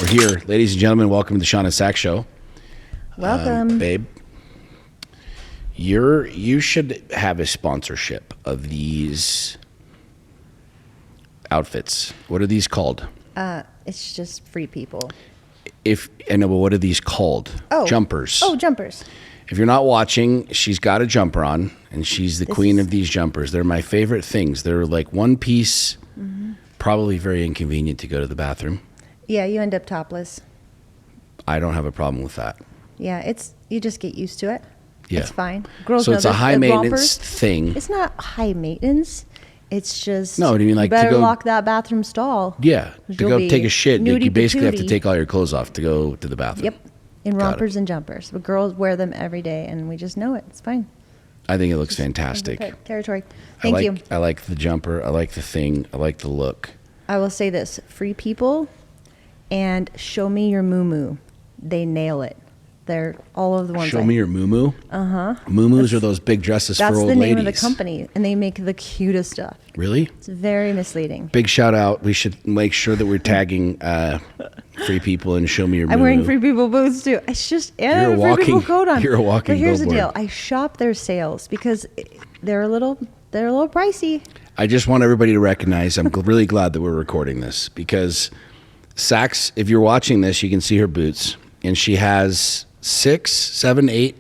We're here. Ladies and gentlemen, welcome to the Sean and Sack Show. Welcome. Babe, you should have a sponsorship of these outfits. What are these called? It's just free people. I know, but what are these called? Oh. Jumpers. Oh, jumpers. If you're not watching, she's got a jumper on, and she's the queen of these jumpers. They're my favorite things. They're like one piece, probably very inconvenient to go to the bathroom. Yeah, you end up topless. I don't have a problem with that. Yeah, you just get used to it. Yeah. It's fine. Girls so know it's a that high maintenance rompers, thing. It's not high maintenance. It's just No, do you mean like you better to go lock that bathroom stall. Yeah, to go take a shit. Like you basically have to patootie. take all your clothes off to go to the bathroom. Yep, in rompers and jumpers. But girls wear them every day, and we just know it. It's fine. I think it looks fantastic. Territory. Thank you. I like the jumper. I like the thing. I like the look. I will say this: free people and show me your moo-moo. They nail it. They're all of the ones. Show me your moo-moo? Uh-huh. Moo-moos are those big dresses for old ladies. That's the name of the company, and they make the cutest stuff. Really? It's very misleading. Big shout out. We should make sure that we're tagging free people and show me your moo-moo. I'm wearing free people boots too. It's just, and I have a free people coat on. You're a walking But here's billboard. the deal. I shop their sales because they're a little pricey. I just want everybody to recognize, I'm really glad that we're recording this because Sax, if you're watching this, you can see her boots, and she has 6, 7, 8.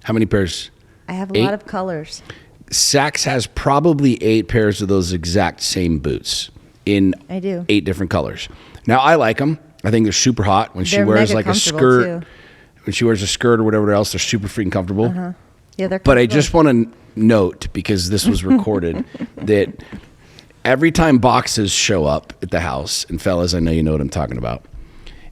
How many pairs? I have a lot of colors. Sax has probably 8 pairs of those exact same boots in I do. 8 different colors. Now, I like them. I think they're super hot when she They're wears mega like a comfortable, skirt. too. When she wears a skirt or whatever else, they're super freaking comfortable. Yeah, they're But I comfortable. just want to note, because this was recorded, that every time boxes show up at the house, and fellas, I know you know what I'm talking about,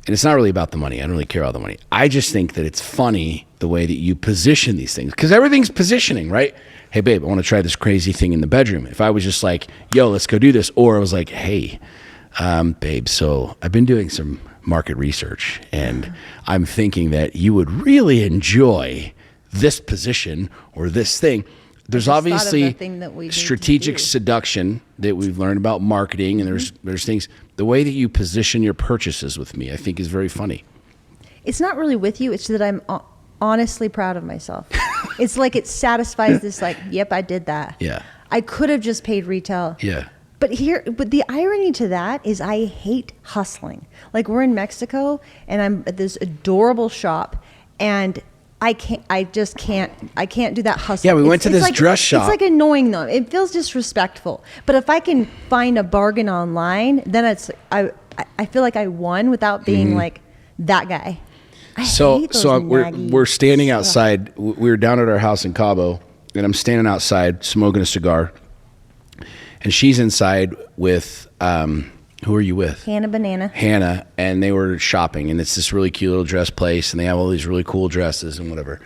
and it's not really about the money. I don't really care about the money. I just think that it's funny the way that you position these things, because everything's positioning, right? Hey, babe, I want to try this crazy thing in the bedroom. If I was just like, yo, let's go do this, or I was like, hey, babe, so I've been doing some market research, and I'm thinking that you would really enjoy this position or this thing. There's thought of the obviously thing that we need to strategic do. seduction that we've learned about marketing, and there's things. The way that you position your purchases with me, I think, is very funny. It's not really with you. It's that I'm honestly proud of myself. It's like it satisfies this, like, yep, I did that. Yeah. I could have just paid retail. Yeah. But the irony to that is I hate hustling. Like, we're in Mexico and I'm at this adorable shop, and I can't do that hustle. Yeah, we went to this dress shop. It's like annoying though. It feels disrespectful. But if I can find a bargain online, then I feel like I won without being like that guy. I hate those we're standing outside. We were down at our house in Cabo, and I'm standing outside smoking a cigar, and she's inside with who are you with? Hannah, and they were shopping, and it's this really cute little dress place, and they have all these really cool dresses and whatever.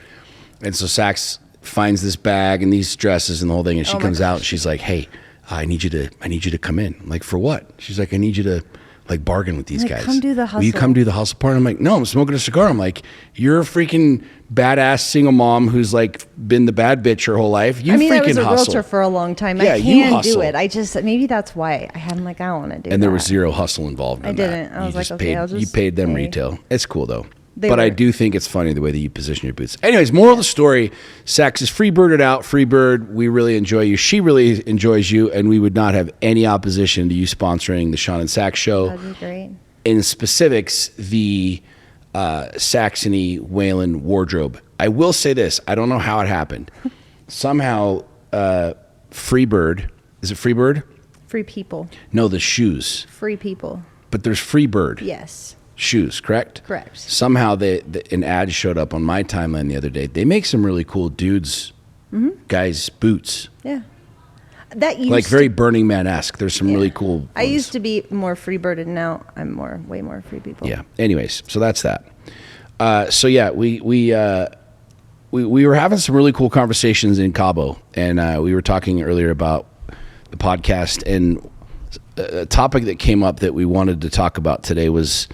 And so Sax finds this bag and these dresses and the whole thing, and she comes out and she's like, "Hey, I need you to come in." I'm like, "For what?" She's like, "I need you to like bargain with these guys. Come do the Will you hustle." come do the hustle part? I'm like, "No, I'm smoking a cigar." I'm like, "You're a freaking badass single mom who's like been the bad bitch her whole life. You I freaking was a hustle." realtor for a long time. Yeah, I you can hustle. do it. I just, maybe that's why I'm like, I don't want to do that. And there was zero hustle involved in I that. didn't. I was You like, just okay, paid, I'll just you paid them pay. retail. It's cool though. They But I were. do think it's funny the way that you position your boots. Anyways, moral of the story, Sax is free-birded out. Freebird, we really enjoy you. She really enjoys you, and we would not have any opposition to you sponsoring the Sean and Sax Show. That'd be great. In specifics, the Saxony Whalen wardrobe. I will say this. I don't know how it happened. Somehow, Freebird, is it Freebird? Free people. No, the shoes. Free people. But there's Freebird. Yes. Shoes, correct? Correct. Somehow an ad showed up on my timeline the other day. They make some really cool dudes, guys' boots. Yeah. That used Like very Burning Man-esque. There's some really cool ones. I used to be more free-birded. Now I'm way more free people. Yeah. Anyways, so that's that. So yeah, we were having some really cool conversations in Cabo, and we were talking earlier about the podcast, and a topic that came up that we wanted to talk about today was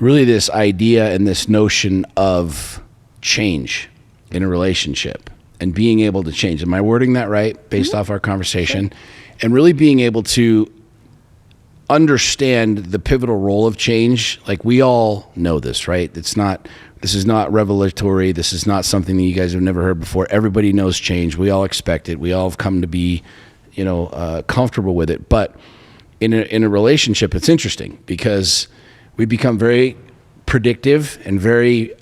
really this idea and this notion of change in a relationship and being able to change. Am I wording that right based off our conversation? Sure. And really being able to understand the pivotal role of change. Like, we all know this, right? This is not revelatory. This is not something that you guys have never heard before. Everybody knows change. We all expect it. We all have come to be, comfortable with it. But in a relationship, it's interesting because we become very predictive and very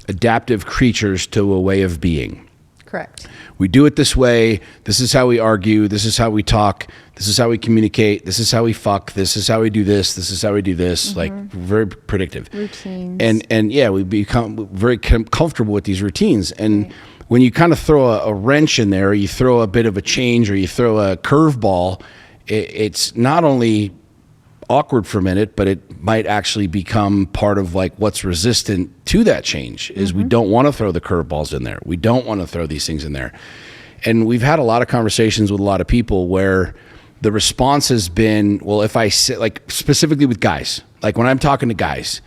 adaptive creatures to a way of being. Correct. We do it this way. This is how we argue. This is how we talk. This is how we communicate. This is how we fuck. This is how we do this. This is how we do this. Like, very predictive. Routines. And yeah, we become very comfortable with these routines. And when you kind of throw a wrench in there, or you throw a bit of a change, or you throw a curveball, it's not only awkward for a minute, but it might actually become part of like what's resistant to that change is we don't want to throw the curveballs in there. We don't want to throw these things in there. And we've had a lot of conversations with a lot of people where the response has been, well, if I sit, like specifically with guys, like when I'm talking to guys,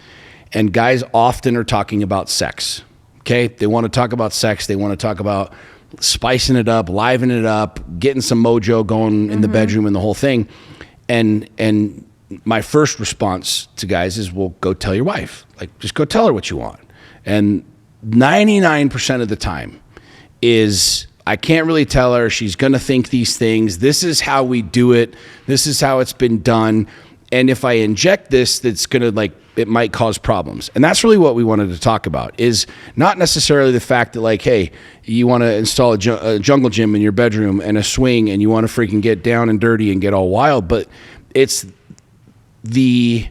and guys often are talking about sex, okay? They want to talk about sex. They want to talk about spicing it up, livening it up, getting some mojo going in the bedroom and the whole thing. And my first response to guys is, well, go tell your wife. Like, just go tell her what you want. And 99% of the time is, I can't really tell her. She's going to think these things. This is how we do it. This is how it's been done. And if I inject this, that's going to it might cause problems. And that's really what we wanted to talk about, is not necessarily the fact that like, hey, you want to install a jungle gym in your bedroom and a swing and you want to freaking get down and dirty and get all wild, but it's the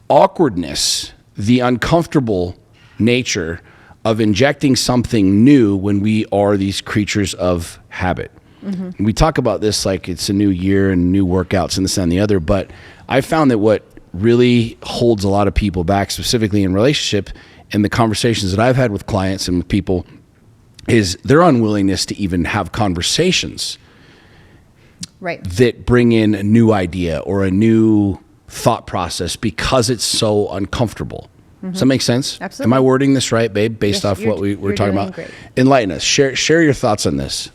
awkwardness, the uncomfortable nature of injecting something new when we are these creatures of habit. And we talk about this like it's a new year and new workouts and this and the other, but I found that what really holds a lot of people back, specifically in relationship, and the conversations that I've had with clients and with people, is their unwillingness to even have conversations that bring in a new idea or a new thought process because it's so uncomfortable. Does that make sense? Absolutely. Am I wording this right, babe, based off what we're talking about? Great. Enlighten us. Share your thoughts on this.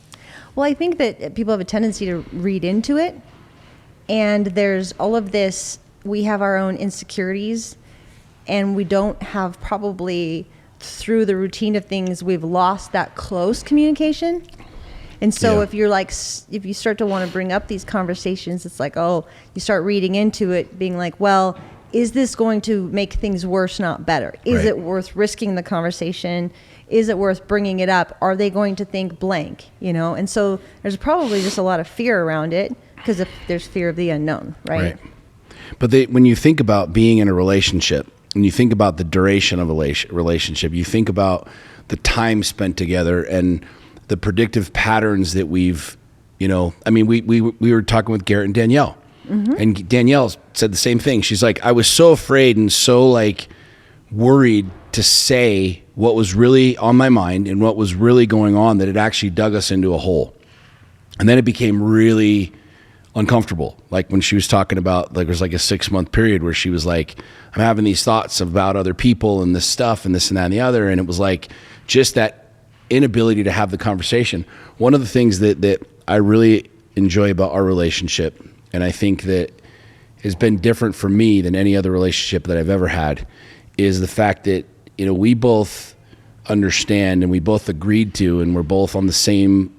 Well, I think that people have a tendency to read into it, and there's all of this, we have our own insecurities, and we don't have, probably through the routine of things, we've lost that close communication. And so if you start to want to bring up these conversations, it's like, oh, you start reading into it, being like, well, is this going to make things worse, not better? Is it worth risking the conversation? Is it worth bringing it up? Are they going to think blank? And so there's probably just a lot of fear around it because there's fear of the unknown, right? But when you think about being in a relationship, and you think about the duration of a relationship, you think about the time spent together and the predictive patterns that we've, we were talking with Garrett and Danielle, and Danielle said the same thing. She's like, I was so afraid and so worried to say what was really on my mind and what was really going on that it actually dug us into a hole. And then it became really uncomfortable. Like when she was talking about, there was a 6-month period where she was like, I'm having these thoughts about other people and this stuff and this and that and the other. And it was like just that inability to have the conversation. One of the things that I really enjoy about our relationship, and I think that has been different for me than any other relationship that I've ever had, is the fact that, we both understand and we both agreed to, and we're both on the same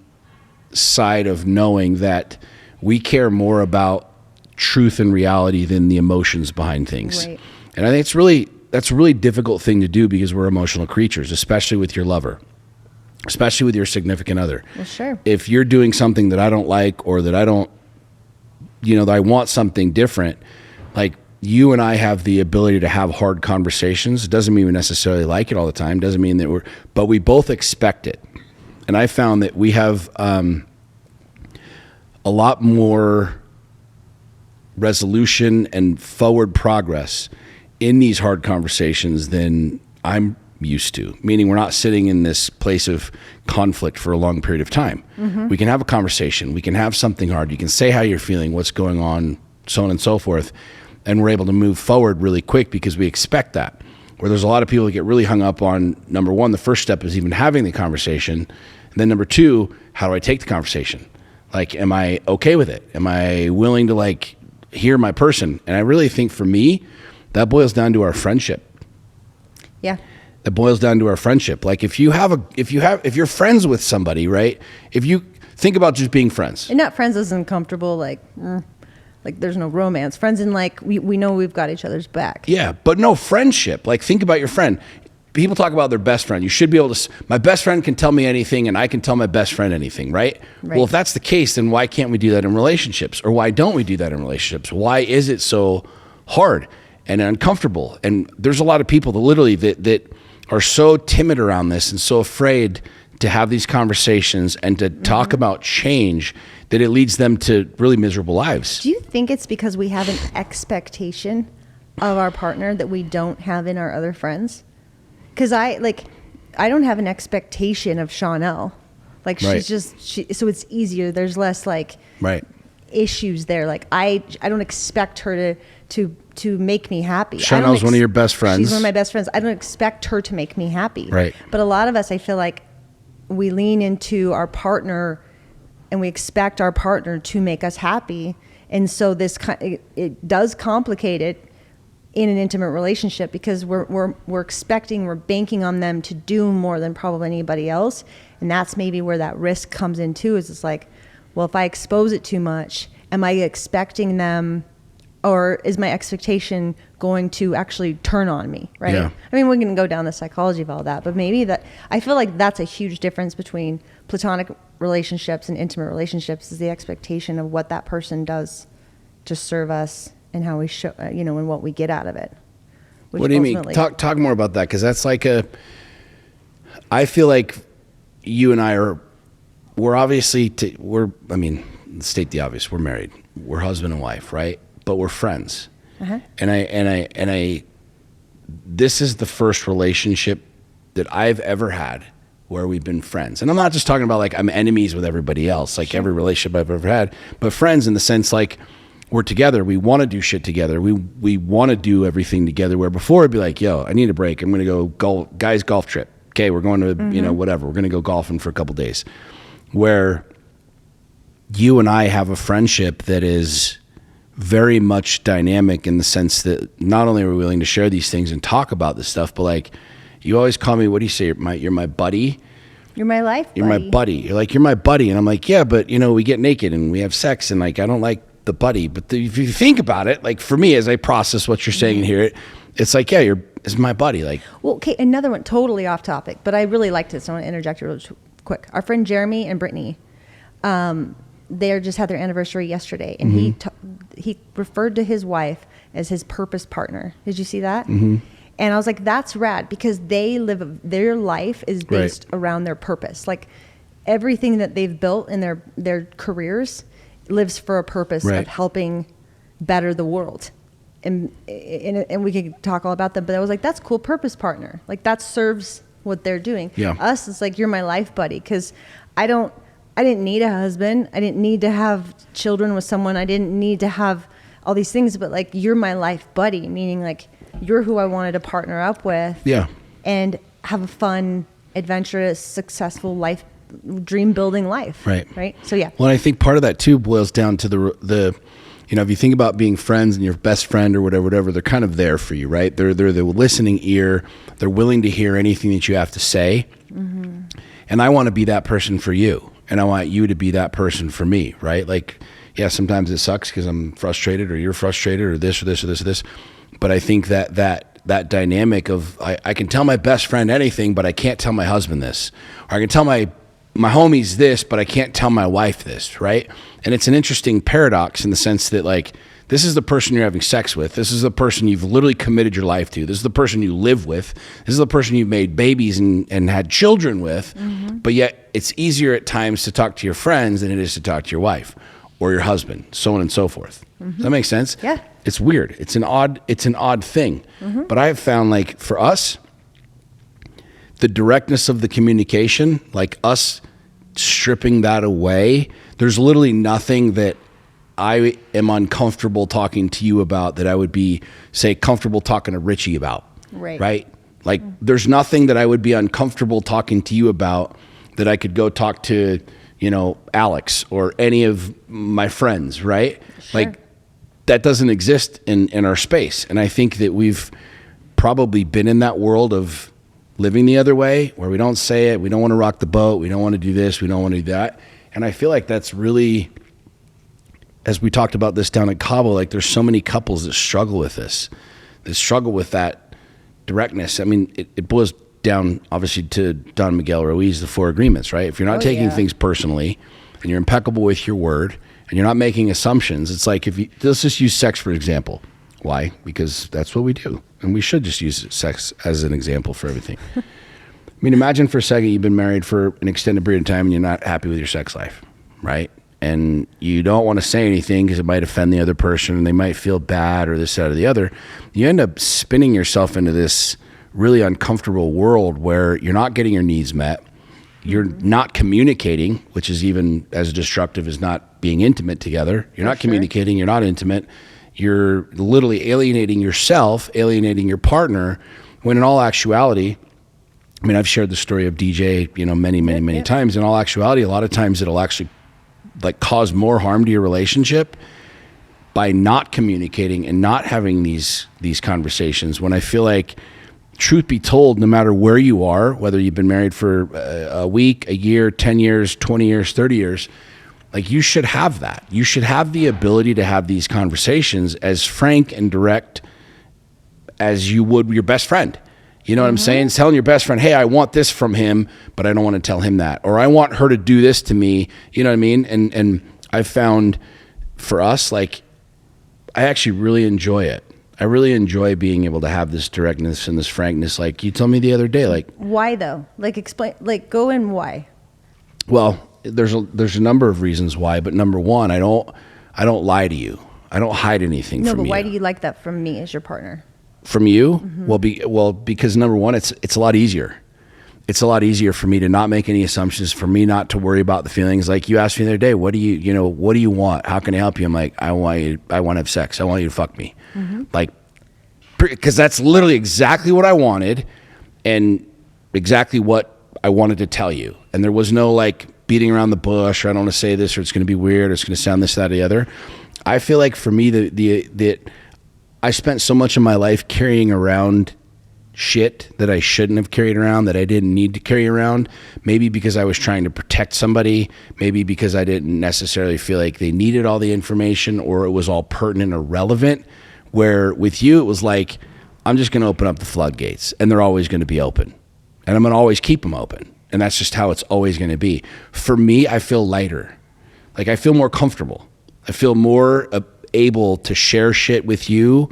side of knowing that we care more about truth and reality than the emotions behind things. Right. And I think that's a really difficult thing to do because we're emotional creatures, especially with your lover, especially with your significant other. Well, sure. If you're doing something that I don't like, or that I don't, that I want something different, you and I have the ability to have hard conversations. It doesn't mean we necessarily like it all the time. Doesn't mean that but we both expect it. And I found that we have a lot more resolution and forward progress in these hard conversations than I'm used to. Meaning we're not sitting in this place of conflict for a long period of time. We can have a conversation. We can have something hard. You can say how you're feeling, what's going on, so on and so forth. And we're able to move forward really quick because we expect that. Where there's a lot of people that get really hung up on, number one, the first step is even having the conversation. And then number two, how do I take the conversation? Am I okay with it? Am I willing to hear my person. And I really think for me, that boils down to our friendship. Yeah. It boils down to our friendship. Like if you're friends with somebody, right? If you think about just being friends. And not friends as uncomfortable, like there's no romance. Friends in like, we know we've got each other's back. Yeah, but no friendship. Like think about your friend. People talk about their best friend. You should be able to, my best friend can tell me anything and I can tell my best friend anything, right? Well, if that's the case, then why can't we do that in relationships? Or why don't we do that in relationships? Why is it so hard and uncomfortable? And there's a lot of people that literally that are so timid around this and so afraid to have these conversations and to talk about change that it leads them to really miserable lives. Do you think it's because we have an expectation of our partner that we don't have in our other friends? Because I don't have an expectation of Chanel. Like she's just, so it's easier. There's less like issues there. Like I don't expect her to make me happy. Chanel's one of your best friends. She's one of my best friends. I don't expect her to make me happy. Right. But a lot of us, I feel like we lean into our partner and we expect our partner to make us happy. And so it does complicate it in an intimate relationship because we're expecting, we're banking on them to do more than probably anybody else. And that's maybe where that risk comes in too, is it's like, well, if I expose it too much, am I expecting them, or is my expectation going to actually turn on me, right? Yeah. I mean, we can go down the psychology of all that, but maybe that, I feel like that's a huge difference between platonic relationships and intimate relationships, is the expectation of what that person does to serve us and how we show, and what we get out of it. What do you mean? Talk more about that, because that's like I feel like you and I we're obviously, let's state the obvious, we're married, we're husband and wife, right? But we're friends. Uh-huh. And this is the first relationship that I've ever had where we've been friends. And I'm not just talking about like I'm enemies with everybody else, like every relationship I've ever had, but friends in the sense like we're together. We want to do shit together. We want to do everything together, where before it'd be like, yo, I need a break. I'm going to go golf trip. Okay. We're going to, whatever. We're going to go golfing for a couple days. Where you and I have a friendship that is very much dynamic in the sense that not only are we willing to share these things and talk about this stuff, but like you always call me, what do you say? You're my buddy. You're my life buddy. You're my buddy. You're like, you're my buddy. And I'm like, yeah, but we get naked and we have sex and like, I don't like the buddy. But if you think about it, like for me, as I process what you're saying and hear it, it's like, yeah, it's my buddy. Like, well, okay. Another one totally off topic, but I really liked it. So I want to interject real quick. Our friend Jeremy and Brittany, they just had their anniversary yesterday, and he referred to his wife as his purpose partner. Did you see that? Mm-hmm. And I was like, that's rad, because their life is based around their purpose. Like everything that they've built in their careers lives for a purpose of helping better the world. And we could talk all about them, but I was like, that's cool, purpose partner. Like that serves what they're doing. Yeah. Us, it's like, you're my life buddy, because I didn't need a husband. I didn't need to have children with someone. I didn't need to have all these things, but like, you're my life buddy, meaning like you're who I wanted to partner up with. Yeah. And have a fun, adventurous, successful life, dream building life. Right. So yeah. Well, I think part of that too boils down to the if you think about being friends and your best friend or whatever, they're kind of there for you, right? They're the listening ear. They're willing to hear anything that you have to say. Mm-hmm. And I want to be that person for you. And I want you to be that person for me, right? Like, yeah, sometimes it sucks because I'm frustrated or you're frustrated or this or this or this or this. But I think that dynamic of I can tell my best friend anything, but I can't tell my husband this. Or I can tell my homies this, but I can't tell my wife this, right? And it's an interesting paradox in the sense that like, this is the person you're having sex with. This is the person you've literally committed your life to. This is the person you live with. This is the person you've made babies and had children with. Mm-hmm. But yet it's easier at times to talk to your friends than it is to talk to your wife or your husband, so on and so forth. Mm-hmm. Does that make sense? Yeah. It's weird. It's an odd thing. Mm-hmm. But I have found like for us, the directness of the communication, like us stripping that away, there's literally nothing that I am uncomfortable talking to you about that I would be, say, comfortable talking to Richie about. Right? Like, there's nothing that I would be uncomfortable talking to you about that I could go talk to, Alex or any of my friends, right? Sure. Like, that doesn't exist in our space. And I think that we've probably been in that world of living the other way, where we don't say it, we don't want to rock the boat, we don't want to do this, we don't want to do that. And I feel like that's really, as we talked about this down at Cabo, like there's so many couples that struggle with this, that struggle with that directness. I mean, it boils down obviously to Don Miguel Ruiz, the 4 agreements, right? If you're not taking things personally and you're impeccable with your word and you're not making assumptions, it's like let's just use sex for example. Why? Because that's what we do. And we should just use sex as an example for everything. I mean, imagine for a second you've been married for an extended period of time and you're not happy with your sex life, right? And you don't want to say anything because it might offend the other person and they might feel bad or this, that, or the other. You end up spinning yourself into this really uncomfortable world where you're not getting your needs met. You're not communicating, which is even as destructive as not being intimate together. You're not communicating. You're not intimate. You're literally alienating yourself, alienating your partner, when in all actuality, I mean, I've shared the story of DJ, many times. In all actuality, a lot of times it'll actually like cause more harm to your relationship by not communicating and not having these conversations. When I feel like, truth be told, no matter where you are, whether you've been married for a week, a year, 10 years, 20 years, 30 years, like you should have that. You should have the ability to have these conversations as frank and direct as you would your best friend. You know what I'm saying? Telling your best friend, hey, I want this from him, but I don't want to tell him that. Or I want her to do this to me. You know what I mean? And I've found for us, like, I actually really enjoy it. I really enjoy being able to have this directness and this frankness. Like you told me the other day, like. Why though? Like explain, like go in why. Well, there's a number of reasons why, but number one, I don't lie to you. I don't hide anything from you. No, but why do you like that from me as your partner? From you? Well, because number one, it's a lot easier. It's a lot easier for me to not make any assumptions, for me not to worry about the feelings. Like you asked me the other day, what do you want? How can I help you? I'm like, I want to have sex. I want you to fuck me. Like, because that's literally exactly what I wanted and exactly what I wanted to tell you. And there was no like beating around the bush, or I don't want to say this, or it's going to be weird, or it's going to sound this, that, or the other. I feel like for me, that I spent so much of my life carrying around shit that I shouldn't have carried around, that I didn't need to carry around. Maybe because I was trying to protect somebody, maybe because I didn't necessarily feel like they needed all the information, or it was all pertinent or relevant. Where with you, it was like, I'm just going to open up the floodgates and they're always going to be open. And I'm going to always keep them open. And that's just how it's always going to be. For me, I feel lighter. Like I feel more comfortable. I feel more able to share shit with you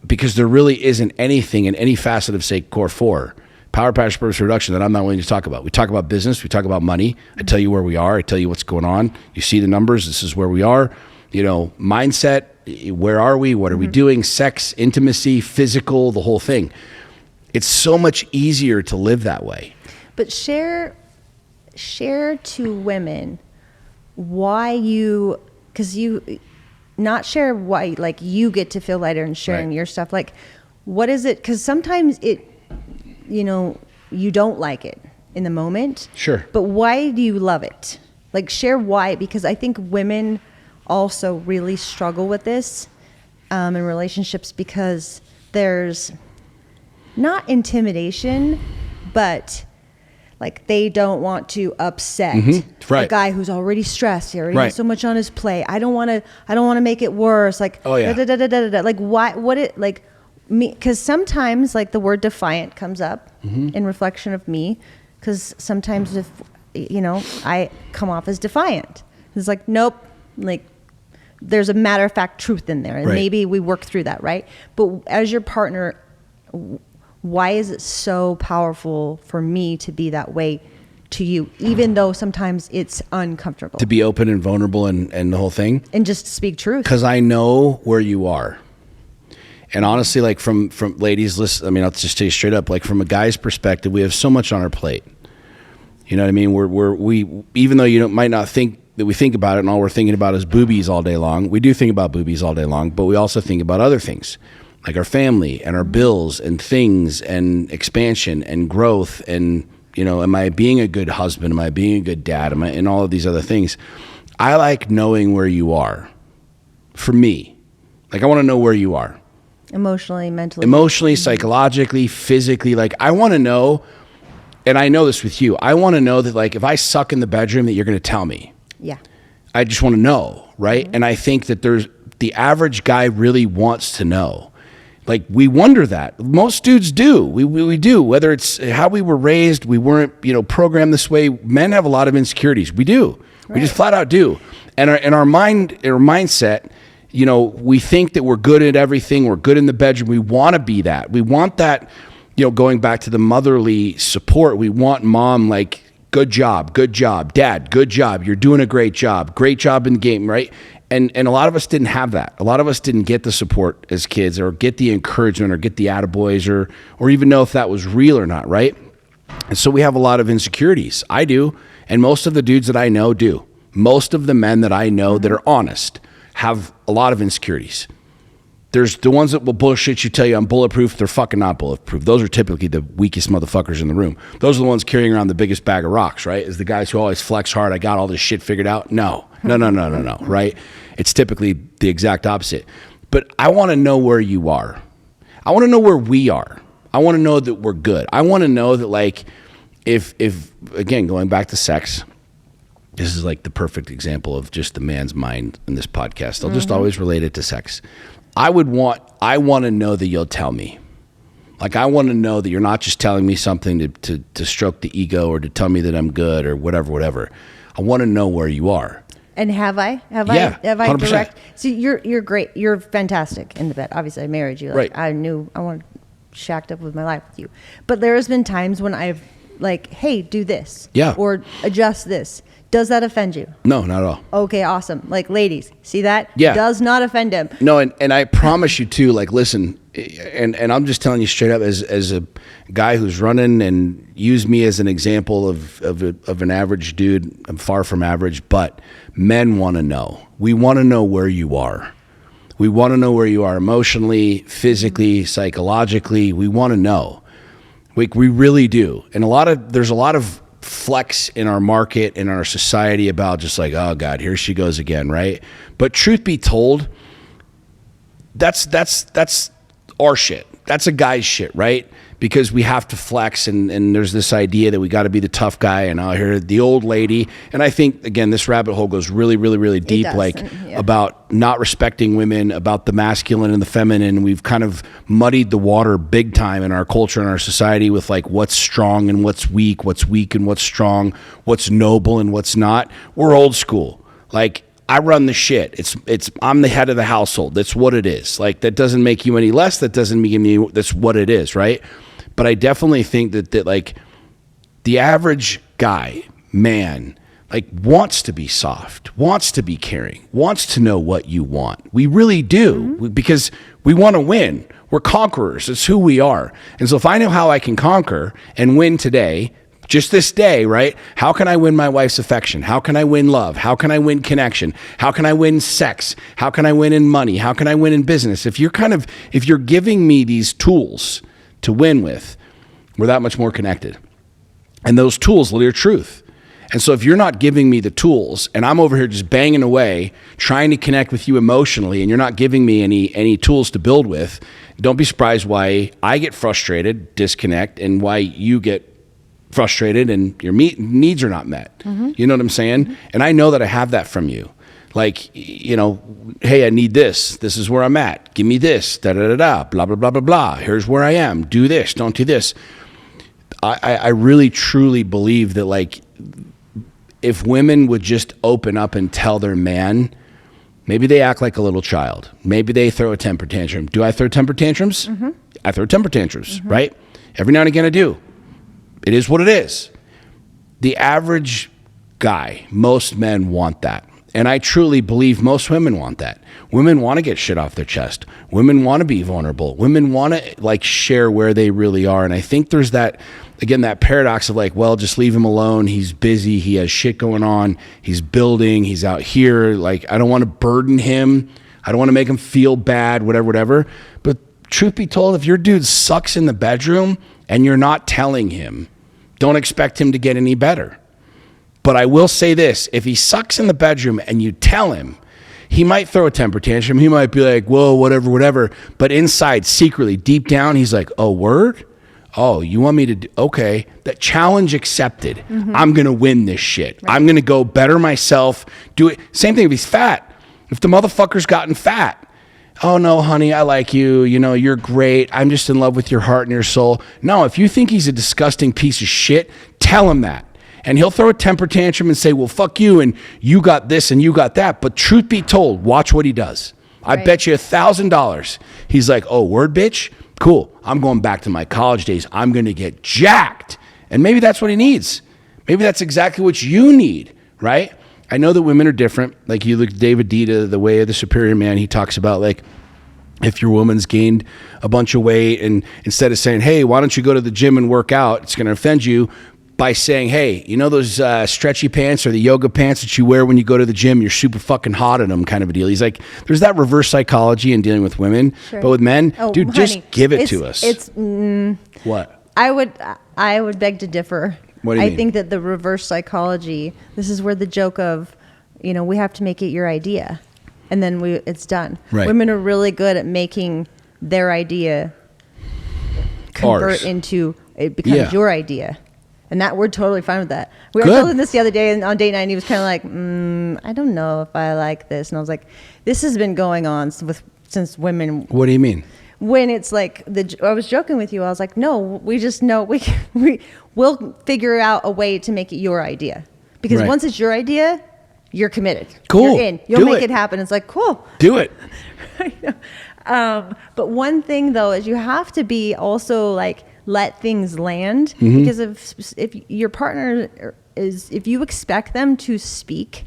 because there really isn't anything in any facet of, say, Core 4, Power, Passion, Purpose, Reduction, that I'm not willing to talk about. We talk about business. We talk about money. I tell you where we are. I tell you what's going on. You see the numbers. This is where we are. Mindset. Where are we? What are we doing? Sex, intimacy, physical, the whole thing. It's so much easier to live that way. But share to women why you, because you, not share why, like you get to feel lighter and sharing your stuff. Like, what is it? Because sometimes it, you don't like it in the moment. Sure. But why do you love it? Like share why, because I think women also really struggle with this in relationships because there's not intimidation, but like they don't want to upset a guy who's already stressed. He already has so much on his plate. I don't want to make it worse. Like, like why? What it like me? Because sometimes like the word defiant comes up in reflection of me. Because sometimes if I come off as defiant, it's like nope, like. There's a matter of fact truth in there, and maybe we work through that, right? But as your partner, why is it so powerful for me to be that way to you, even though sometimes it's uncomfortable? To be open and vulnerable and the whole thing? And just speak truth. Because I know where you are. And honestly, like from ladies, listen, I mean, I'll just tell you straight up, like from a guy's perspective, we have so much on our plate. You know what I mean? We even though you might not think that we think about it and all we're thinking about is boobies all day long. We do think about boobies all day long, but we also think about other things like our family and our bills and things and expansion and growth and, am I being a good husband? Am I being a good dad? Am I in all of these other things? I like knowing where you are. For me, Like, I want to know where you are. Emotionally, Psychologically, physically. Like, I want to know, and I know this with you, I want to know that, like, if I suck in the bedroom, that you're going to tell me. Yeah. I just want to know, right? Mm-hmm. And I think that the average guy really wants to know. Like, we wonder that. Most dudes do. We do. Whether it's how we were raised, we weren't, programmed this way. Men have a lot of insecurities. We do. Right. We just flat out do. And our mindset, we think that we're good at everything. We're good in the bedroom. We want to be that. We want that, going back to the motherly support. We want mom, like, good job. Dad, good job. You're doing a great job in the game, right? And a lot of us didn't have that. A lot of us didn't get the support as kids, or get the encouragement, or get the attaboys, or even know if that was real or not, right? And so we have a lot of insecurities. I do, and most of the dudes that I know do. Most of the men that I know that are honest have a lot of insecurities. There's the ones that will bullshit you, tell you I'm bulletproof. They're fucking not bulletproof. Those are typically the weakest motherfuckers in the room. Those are the ones carrying around the biggest bag of rocks, right? Is the guys who always flex hard. I got all this shit figured out. No, right? It's typically the exact opposite. But I want to know where you are. I want to know where we are. I want to know that we're good. I want to know that, like, if again, going back to sex, this is like the perfect example of just the man's mind in this podcast. I'll just always relate it to sex. I want to know that you'll tell me. Like, I want to know that you're not just telling me something to stroke the ego, or to tell me that I'm good, or whatever. I want to know where you are. And have I? Yeah, Have I 100%. direct? See, you're great. You're fantastic in the bed. Obviously, I married you. Like, right. I knew I wanted shacked up with my life with you. But there has been times when I've, like, hey, do this. Yeah. Or adjust this. Does that offend you? No, not at all. Okay, awesome. Like, ladies, see that? Yeah. Does not offend him. No, and I promise you too, like, listen, and I'm just telling you straight up, as a guy who's running, and use me as an example of an average dude. I'm far from average, but men want to know. We want to know where you are. We want to know where you are emotionally, physically, psychologically. We want to know. We really do. And there's a lot of flex in our market, in our society, about just like, oh God, here she goes again, right? But truth be told, that's our shit. That's a guy's shit, right? Because we have to flex, and there's this idea that we got to be the tough guy, and I'll hear the old lady. And I think, again, this rabbit hole goes really, really, really deep, about not respecting women, about the masculine and the feminine. We've kind of muddied the water big time in our culture and our society with, like, what's strong and what's weak and what's strong, what's noble and what's not. We're old school. Like, I run the shit. I'm the head of the household. That's what it is. Like, that doesn't make you any less. That doesn't make me, that's what it is, right? But I definitely think that like, the average guy, man, like, wants to be soft, wants to be caring, wants to know what you want. We really do, because we want to win. We're conquerors. It's who we are. And so if I know how I can conquer and win today, just this day, right? How can I win my wife's affection? How can I win love? How can I win connection? How can I win sex? How can I win in money? How can I win in business? If you're giving me these tools to win with, we're that much more connected. And those tools are your truth. And so if you're not giving me the tools, and I'm over here just banging away, trying to connect with you emotionally, and you're not giving me any tools to build with, don't be surprised why I get frustrated, disconnect, and why you get frustrated and your needs are not met. You know what I'm saying? And I know that I have that from you. Like, hey, I need this. This is where I'm at. Give me this. Da da da da. Blah blah blah blah blah. Here's where I am. Do this. Don't do this. I really truly believe that, like, if women would just open up and tell their man, maybe they act like a little child. Maybe they throw a temper tantrum. Do I throw temper tantrums? I throw temper tantrums, right? Every now and again I do. It is what it is. The average guy, most men want that. And I truly believe most women want that. Women want to get shit off their chest. Women want to be vulnerable. Women want to, like, share where they really are. And I think there's that, again, that paradox of, like, well, just leave him alone. He's busy. He has shit going on. He's building. He's out here. Like, I don't want to burden him. I don't want to make him feel bad, whatever. But truth be told, if your dude sucks in the bedroom and you're not telling him, don't expect him to get any better. But I will say this, if he sucks in the bedroom and you tell him, he might throw a temper tantrum. He might be like, whoa, whatever, whatever. But inside, secretly, deep down, he's like, oh, word? Oh, you want me to do? Okay. That challenge accepted. I'm going to win this shit. Right. I'm going to go better myself. Do it. Same thing if he's fat. If the motherfucker's gotten fat. Oh, no, honey, I like you. You know, you're great. I'm just in love with your heart and your soul. No, if you think he's a disgusting piece of shit, tell him that. And he'll throw a temper tantrum and say, well, fuck you, and you got this and you got that. But truth be told, watch what he does. I bet you $1,000. He's like, oh, word, bitch? Cool. I'm going back to my college days. I'm going to get jacked. And maybe that's what he needs. Maybe that's exactly what you need, right? I know that women are different. Like you look at David Dita, The Way of the Superior Man, he talks about like if your woman's gained a bunch of weight and instead of saying, hey, why don't you go to the gym and work out? It's going to offend you by saying, hey, you know those stretchy pants or the yoga pants that you wear when you go to the gym? You're super fucking hot in them kind of a deal. He's like, there's that reverse psychology in dealing with women. Sure. But with men, dude, honey, just give it to us. What? I would beg to differ. What do you mean? I think that the reverse psychology, this is where the joke of, you know, we have to make it your idea and then it's done. Right. Women are really good at making their idea convert into, it becomes your idea. And that we're totally fine with that. We were telling this the other day on date night, and he was kind of like, I don't know if I like this. And I was like, this has been going on since women. What do you mean? When it's like, I was joking with you. I was like, no, we just know we'll figure out a way to make it your idea. Because once it's your idea, you're committed. Cool. You're in. You'll make it happen. It's like, cool. Do it. But one thing though is you have to be also like, let things land, because if your partner if you expect them to speak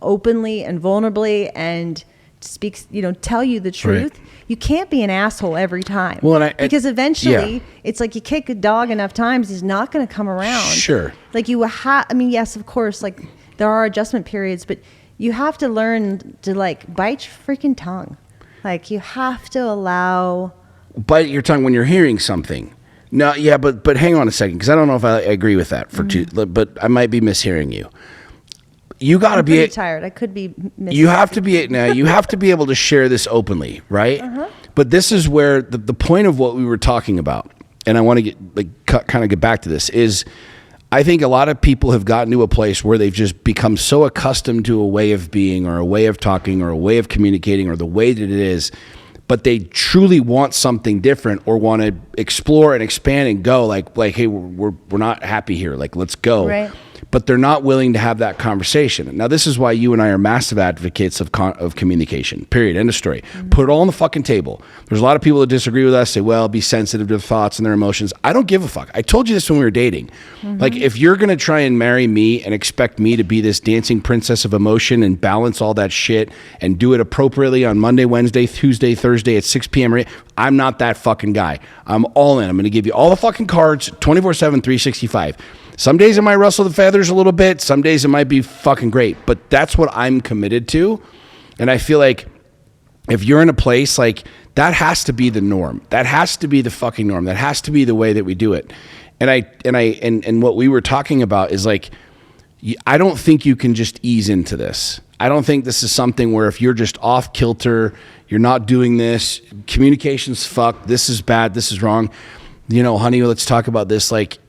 openly and vulnerably and speak, you know, tell you the truth, you can't be an asshole every time. Well, because eventually it's like you kick a dog enough times, he's not going to come around. Sure. Like you have, I mean, yes, of course, like there are adjustment periods, but you have to learn to like bite your freaking tongue. Like you have to allow. Bite your tongue when you're hearing something. No, yeah, but hang on a second, because I don't know if I agree with that but I might be mishearing you. You got to be tired. I could be. You have to be now. You have to be able to share this openly, right? But this is where the point of what we were talking about, and I want to get back to this is. I think a lot of people have gotten to a place where they've just become so accustomed to a way of being or a way of talking or a way of communicating or the way that it is, but they truly want something different or want to explore and expand and go like, hey, we're not happy here. Like, let's go. Right. But they're not willing to have that conversation. Now, this is why you and I are massive advocates of communication, period, end of story. Put it all on the fucking table. There's a lot of people that disagree with us, say, well, be sensitive to their thoughts and their emotions. I don't give a fuck. I told you this when we were dating. Like, if you're going to try and marry me and expect me to be this dancing princess of emotion and balance all that shit and do it appropriately on Monday, Wednesday, Tuesday, Thursday at 6 p.m., I'm not that fucking guy. I'm all in. I'm going to give you all the fucking cards, 24/7, 365. Some days it might rustle the feathers a little bit. Some days it might be fucking great. But that's what I'm committed to. And I feel like if you're in a place like that has to be the norm. That has to be the fucking norm. That has to be the way that we do it. And what we were talking about is like, I don't think you can just ease into this. I don't think this is something where if you're just off kilter, you're not doing this, communication's fucked, this is bad, this is wrong. You know, honey, let's talk about this. Like,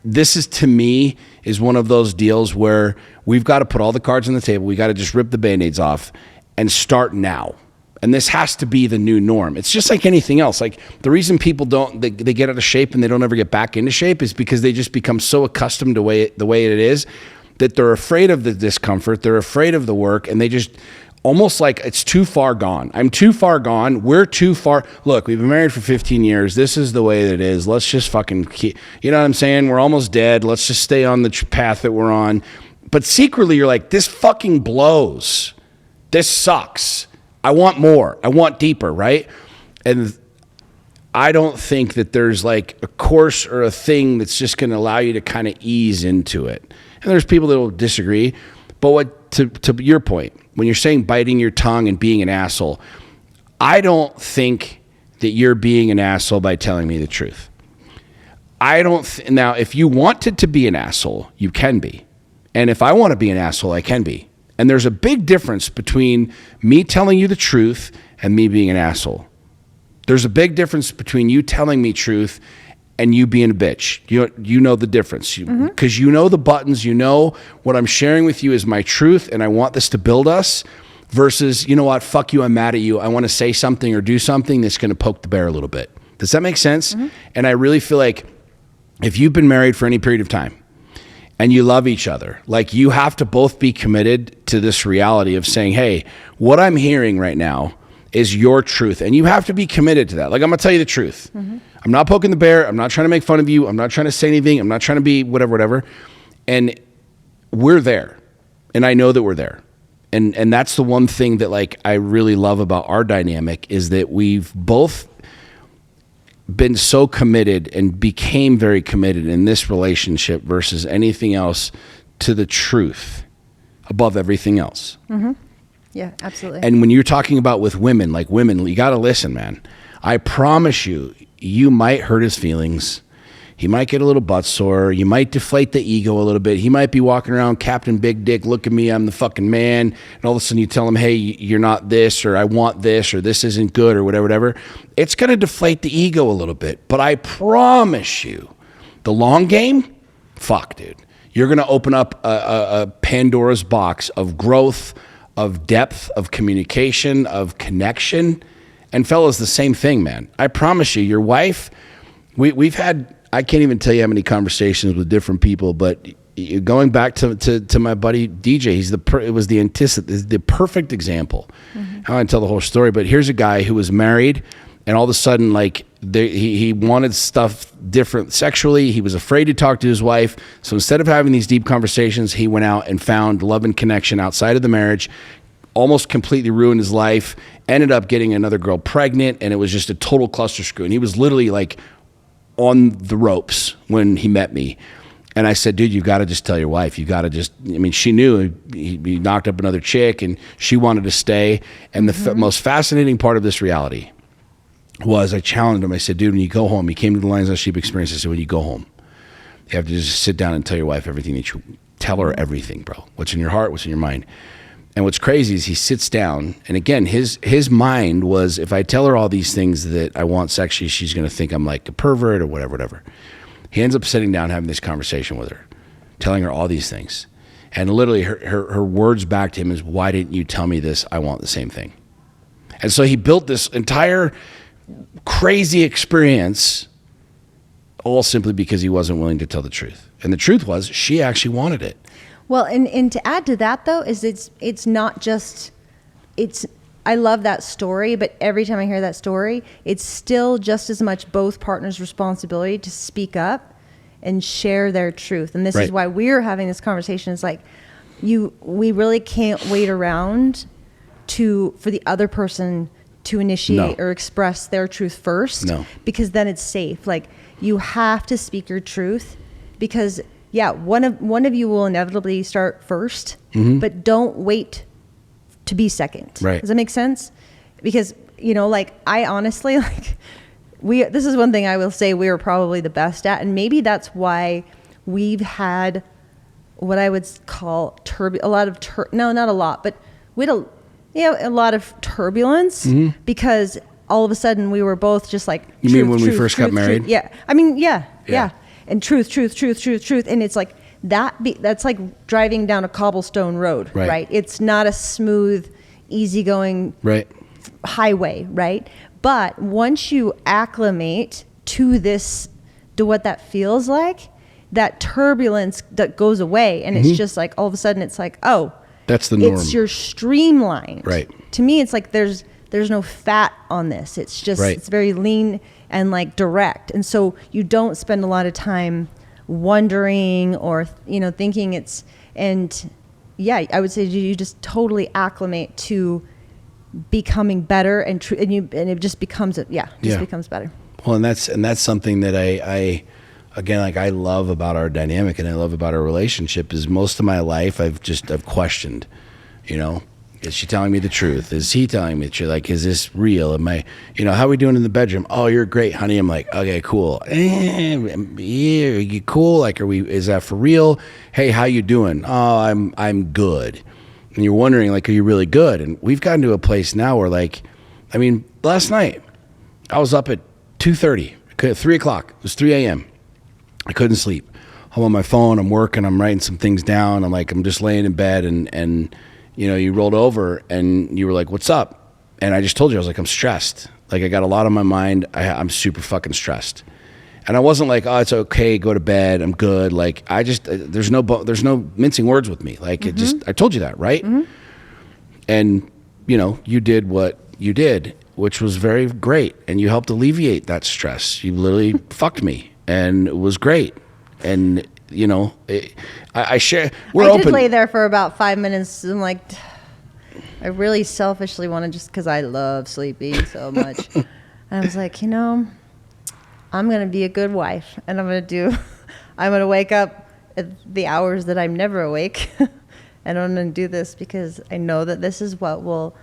this is, to me, is one of those deals where we've got to put all the cards on the table. We got to just rip the Band-Aids off and start now. And this has to be the new norm. It's just like anything else. Like the reason people they get out of shape and they don't ever get back into shape is because they just become so accustomed to the way it is that they're afraid of the discomfort. They're afraid of the work, and they just almost like it's too far gone. I'm too far gone. We're too far. Look, we've been married for 15 years. This is the way that it is. Let's just fucking keep, you know what I'm saying? We're almost dead. Let's just stay on the path that we're on. But secretly, you're like, this fucking blows. This sucks. I want more. I want deeper, right? And I don't think that there's like a course or a thing that's just going to allow you to kind of ease into it. And there's people that will disagree. But what to your point, when you're saying biting your tongue and being an asshole, I don't think that you're being an asshole by telling me the truth. I don't. Now, if you wanted to be an asshole, you can be. And if I want to be an asshole, I can be. And there's a big difference between me telling you the truth and me being an asshole. There's a big difference between you telling me truth and you being a bitch. You know the difference. Because you know the buttons. You know what I'm sharing with you is my truth, and I want this to build us, versus, you know what, fuck you, I'm mad at you. I want to say something or do something that's going to poke the bear a little bit. Does that make sense? And I really feel like if you've been married for any period of time and you love each other, like, you have to both be committed to this reality of saying, hey, what I'm hearing right now is your truth. And you have to be committed to that. Like, I'm going to tell you the truth. I'm not poking the bear. I'm not trying to make fun of you. I'm not trying to say anything. I'm not trying to be whatever. And we're there. And I know that we're there. And that's the one thing that, like, I really love about our dynamic, is that we've both been so committed and became very committed in this relationship versus anything else to the truth above everything else. Yeah, absolutely. And when you're talking about with women, like, women, you got to listen, man. I promise you, you might hurt his feelings. He might get a little butt sore. You might deflate the ego a little bit. He might be walking around, Captain Big Dick, look at me, I'm the fucking man. And all of a sudden you tell him, hey, you're not this, or I want this, or this isn't good, or whatever. It's going to deflate the ego a little bit. But I promise you, the long game, fuck, dude. You're going to open up a Pandora's box of growth, of depth, of communication, of connection. And fellas, the same thing, man. I promise you, your wife, we've had, I can't even tell you how many conversations with different people, but going back to my buddy DJ, it was the perfect example. I don't want to tell the whole story, but here's a guy who was married, and all of a sudden, like, he wanted stuff different sexually. He was afraid to talk to his wife. So instead of having these deep conversations, he went out and found love and connection outside of the marriage, almost completely ruined his life, ended up getting another girl pregnant, and it was just a total cluster screw. And he was literally, like, on the ropes when he met me. And I said, dude, you got to just tell your wife. You got to just, I mean, she knew he knocked up another chick and she wanted to stay. And the most fascinating part of this reality was, I challenged him. I said, dude, when you go home, he came to the Lions on Sheep experience. I said, when you go home, you have to just sit down and tell your wife everything that you tell her, everything, bro. What's in your heart, what's in your mind. And what's crazy is he sits down, and again, his mind was, if I tell her all these things that I want sexually, she's going to think I'm like a pervert or whatever. He ends up sitting down, having this conversation with her, telling her all these things. And literally her words back to him is, why didn't you tell me this? I want the same thing. And so he built this entire crazy experience, all simply because he wasn't willing to tell the truth. And the truth was, she actually wanted it. Well, and to add to that, though, is it's not just, I love that story, but every time I hear that story, it's still just as much both partners' responsibility to speak up and share their truth. And this is why we're having this conversation. It's like, we really can't wait around for the other person to initiate or express their truth first, because then it's safe. Like, you have to speak your truth, because one of you will inevitably start first, but don't wait to be second. Right. Does that make sense? Because, like, I honestly, like, this is one thing I will say we are probably the best at, and maybe that's why we've had what I would call a lot of turbulence, because all of a sudden we were both just like, you mean when we first got married? Yeah. I mean, yeah. And truth. And it's like that's like driving down a cobblestone road, right? It's not a smooth, easygoing highway, right? But once you acclimate to what that feels like, that turbulence that goes away, and it's just like, all of a sudden it's like, oh, that's the norm. It's your streamlined. Right. To me, it's like there's no fat on this. It's just it's very lean and like direct, and so you don't spend a lot of time wondering or thinking it's. And I would say you just totally acclimate to becoming better, and it just becomes becomes better. Well, and that's something that I again, like, I love about our dynamic, and I love about our relationship, is most of my life I've questioned, is she telling me the truth? Is he telling me the truth? Like, is this real? Am I, how are we doing in the bedroom? Oh, you're great, honey. I'm like, okay, cool. Yeah, are you cool? Like, is that for real? Hey, how you doing? Oh, I'm good. and you're wondering, like, are you really good? And we've gotten to a place now where, like, I mean, last night I was up at 2:30, 3 o'clock. It was 3 a.m. I couldn't sleep. I'm on my phone. I'm working. I'm writing some things down. I'm just laying in bed, and you know, you rolled over and you were like, "What's up?" And I just told you, I was like, "I'm stressed. Like, I got a lot on my mind. I'm super fucking stressed." And I wasn't like, "Oh, it's okay. Go to bed. I'm good." Like, I just there's no mincing words with me. Like, I told you that, right? And you know, you did what you did, which was very great, and you helped alleviate that stress. You literally fucked me, and it was great. And you know, I share. We're open. I did lay there for about 5 minutes, and like, I really selfishly wanted, just because I love sleeping so much. And I was like, you know, I'm gonna be a good wife, and I'm gonna wake up at the hours that I'm never awake, and I'm gonna do this because I know that this is what will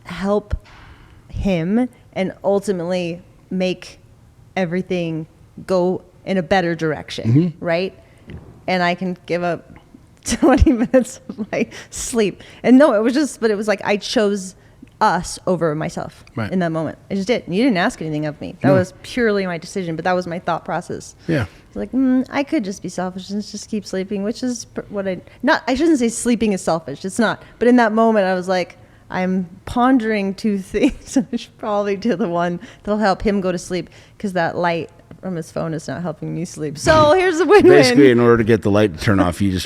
help him and ultimately make everything go in a better direction, right? And I can give up 20 minutes of my sleep. And no, it was like I chose us over myself in that moment. I just did. And you didn't ask anything of me. That was purely my decision, but that was my thought process. Yeah. Like, I could just be selfish and just keep sleeping, which is what I shouldn't say sleeping is selfish. It's not. But in that moment, I was like, I'm pondering two things. I should probably do the one that'll help him go to sleep, because that light from his phone is not helping me sleep. So here's the win-win. Basically, in order to get the light to turn off, you just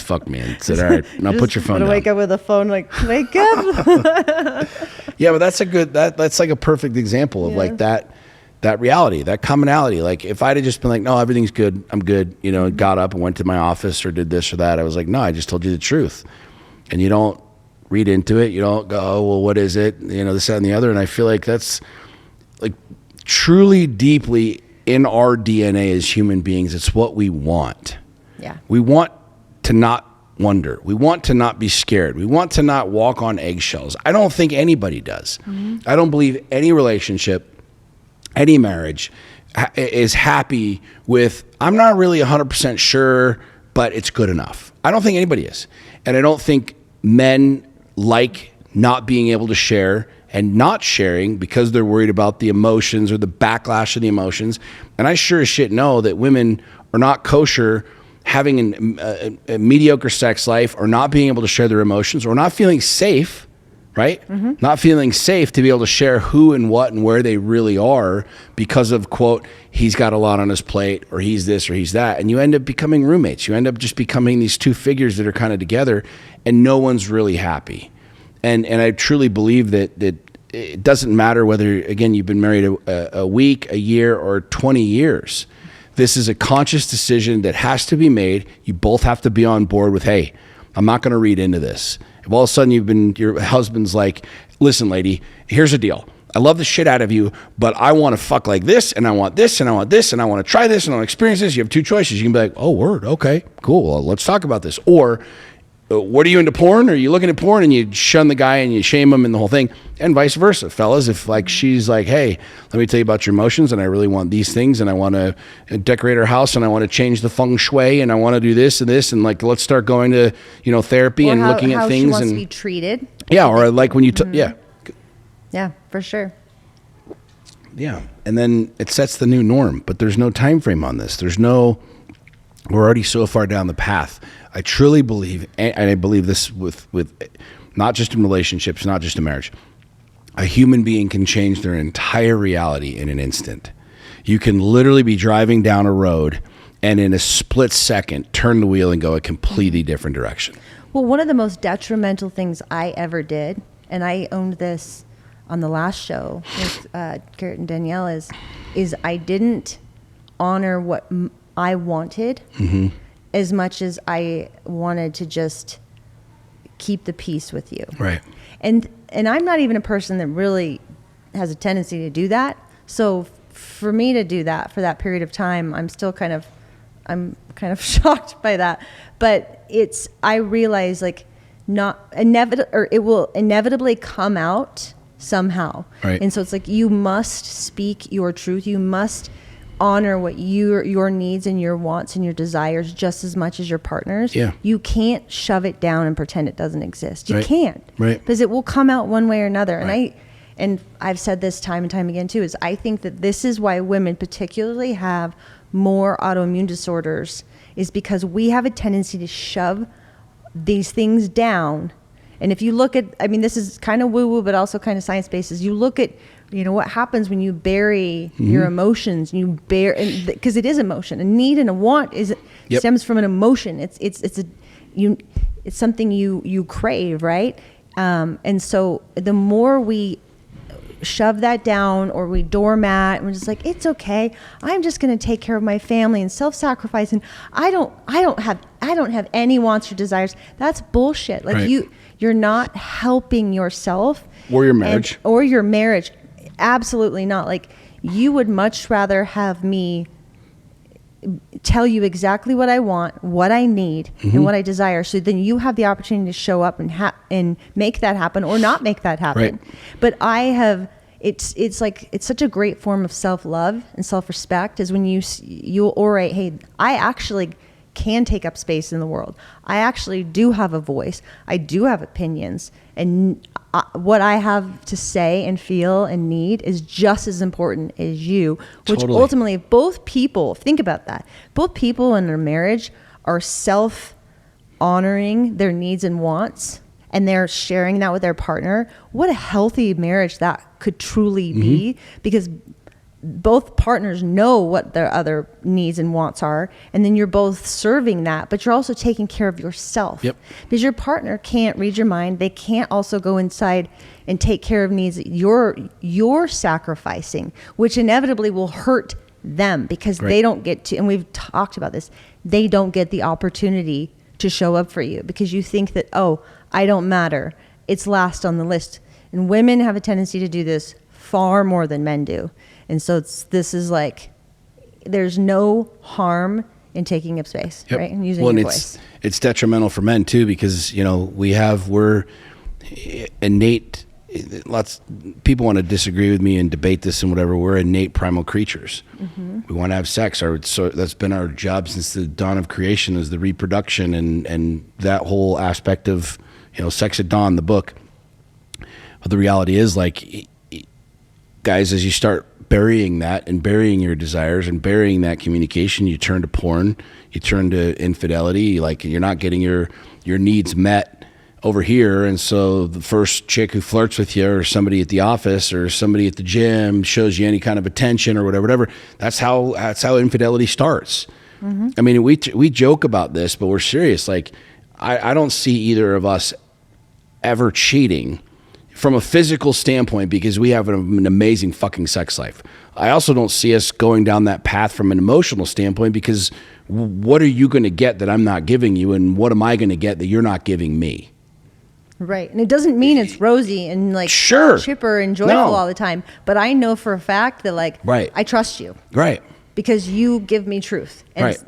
fucked me and said, "All right, now put your phone down." Wake up with a phone, like, wake up. Yeah, but that's that's like a perfect example of like that reality, that commonality. Like, if I'd have just been like, "No, everything's good, I'm good," you know, got up and went to my office or did this or that, I was like, "No, I just told you the truth," and you don't read into it. You don't go, "Oh, well, what is it?" You know, this, that, and the other. And I feel like that's like truly deeply in our DNA as human beings. It's what we want. Yeah. We want to not wonder. We want to not be scared. We want to not walk on eggshells. I don't think anybody does. I don't believe any relationship, any marriage is happy with, "I'm not really 100% sure, but it's good enough." I don't think anybody is. And I don't think men like not being able to share and not sharing because they're worried about the emotions or the backlash of the emotions. And I sure as shit know that women are not kosher having a mediocre sex life, or not being able to share their emotions, or not feeling safe, right? Not feeling safe to be able to share who and what and where they really are because of, quote, he's got a lot on his plate, or he's this or he's that. And you end up becoming roommates. You end up just becoming these two figures that are kind of together, and no one's really happy. And I truly believe that it doesn't matter whether, again, you've been married a week, a year, or 20 years. This is a conscious decision that has to be made. You both have to be on board with, "Hey, I'm not going to read into this." If all of a sudden your husband's like, "Listen, lady, here's the deal. I love the shit out of you, but I want to fuck like this, and I want this, and I want this, and I want to try this, and I want to experience this." You have two choices. You can be like, "Oh, word, okay, cool. Well, let's talk about this." Or, "What are you into porn? Are you looking at porn?" And you shun the guy and you shame him and the whole thing. And vice versa, fellas. If like she's like, "Hey, let me tell you about your emotions, and I really want these things, and I want to decorate our house, and I want to change the feng shui, and I want to do this and this, and like let's start going to, you know, therapy and looking at things." How she wants and to be treated. Yeah, or like when you Yeah, for sure. Yeah, and then it sets the new norm, but there's no time frame on this. We're already so far down the path. I truly believe, and I believe this with not just in relationships, not just in marriage, a human being can change their entire reality in an instant. You can literally be driving down a road and in a split second turn the wheel and go a completely different direction. Well, one of the most detrimental things I ever did, and I owned this on the last show with Garrett and Danielle, is I didn't honor what I wanted as much as I wanted to just keep the peace with you. Right. And I'm not even a person that really has a tendency to do that. So for me to do that for that period of time, I'm kind of shocked by that. But I realize like it will inevitably come out somehow. Right. And so it's like, you must speak your truth. You must honor what your needs and your wants and your desires just as much as your partner's. Yeah. You can't shove it down and pretend it doesn't exist. You Right. can't. Right. Because it will come out one way or another. Right. And I've said this time and time again too, is I think that this is why women particularly have more autoimmune disorders, is because we have a tendency to shove these things down. And if you look at, I mean, this is kind of woo-woo, but also kind of science-based, is you look at, what happens when you bury your emotions, because it is emotion. A need and a want stems from an emotion. It's something you crave, right? And so the more we shove that down, or we doormat, and we're just like, it's okay, I'm just going to take care of my family and self-sacrifice, and I don't have any wants or desires. That's bullshit. Like right. you're not helping yourself or your marriage. or your marriage. Absolutely not. Like, you would much rather have me tell you exactly what I want, what I need, and what I desire, so then you have the opportunity to show up and make that happen, or not make that happen. Right. But it's like, it's such a great form of self-love and self-respect, is when you orate, hey, I actually can take up space in the world. I actually do have a voice. I do have opinions, and what I have to say and feel and need is just as important as you. Which Totally. Ultimately, if both people, think about that, both people in their marriage are self-honoring their needs and wants, and they're sharing that with their partner, what a healthy marriage that could truly be, because both partners know what their other needs and wants are, and then you're both serving that, but you're also taking care of yourself. Yep. Because your partner can't read your mind. They can't also go inside and take care of needs that you're sacrificing, which inevitably will hurt them, because Right. they don't get to, and we've talked about this, they don't get the opportunity to show up for you, because you think that, oh, I don't matter, it's last on the list. And women have a tendency to do this far more than men do. And so this is like, there's no harm in taking up space, Yep. right? And using well, your and voice. it's detrimental for men too, because we're innate. Lots people want to disagree with me and debate this and whatever. We're innate primal creatures. We want to have sex. So that's been our job since the dawn of creation, is the reproduction and that whole aspect of Sex at Dawn, the book. But the reality is, like, guys, as you start burying that and burying your desires and burying that communication, you turn to porn, you turn to infidelity. Like, you're not getting your needs met over here, and so the first chick who flirts with you, or somebody at the office, or somebody at the gym, shows you any kind of attention or whatever. That's how infidelity starts. I mean, we joke about this, but we're serious. Like, I don't see either of us ever cheating from a physical standpoint, because we have an amazing fucking sex life. I also don't see us going down that path from an emotional standpoint, because what are you going to get that I'm not giving you, and what am I going to get that you're not giving me? Right. And it doesn't mean it's rosy and like Sure. chipper and joyful all the time. But I know for a fact that, like, Right. I trust you. Right. Because you give me truth. And Right.